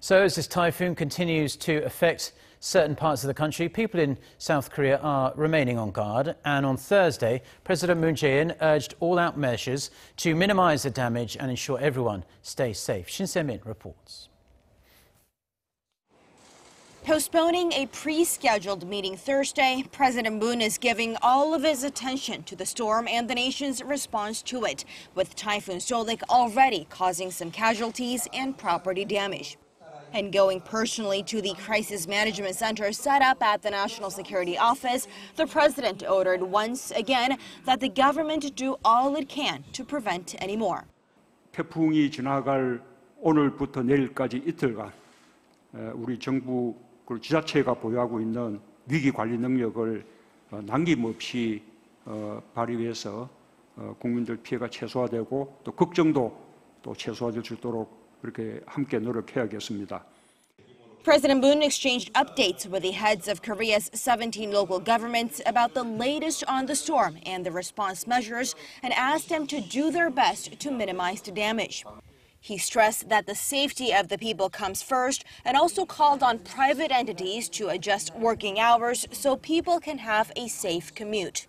So as this typhoon continues to affect certain parts of the country, people in South Korea are remaining on guard. And on Thursday, President Moon Jae-in urged all-out measures to minimize the damage and ensure everyone stays safe. Shin Se-min reports. Postponing a pre-scheduled meeting Thursday, President Moon is giving all of his attention to the storm and the nation's response to it, with Typhoon Solik already causing some casualties and property damage. And going personally to the Crisis Management Center set up at the National Security Office, the president ordered once again that the government do all it can to prevent any more. 태풍이 지나갈 오늘부터 내일까지 이틀간 우리 정부 그리고 지자체가 보유하고 있는 위기 관리 능력을 남김없이 발휘해서 국민들 피해가 최소화되고 또 걱정도 또 최소화될 수 있도록 그렇게 함께 노력해야겠습니다. President Moon exchanged updates with the heads of Korea's 17 local governments about the latest on the storm and the response measures and asked them to do their best to minimize the damage. He stressed that the safety of the people comes first and also called on private entities to adjust working hours so people can have a safe commute.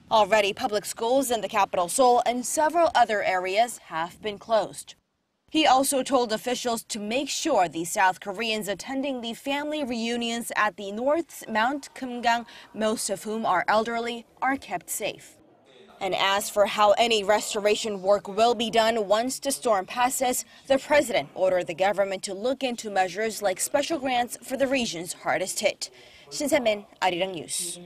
Already, public schools in the capital Seoul and several other areas have been closed. He also told officials to make sure the South Koreans attending the family reunions at the North's Mount Kumgang, most of whom are elderly, are kept safe. And as for how any restoration work will be done once the storm passes, the president ordered the government to look into measures like special grants for the regions hardest hit. Shin Se-min, Arirang News.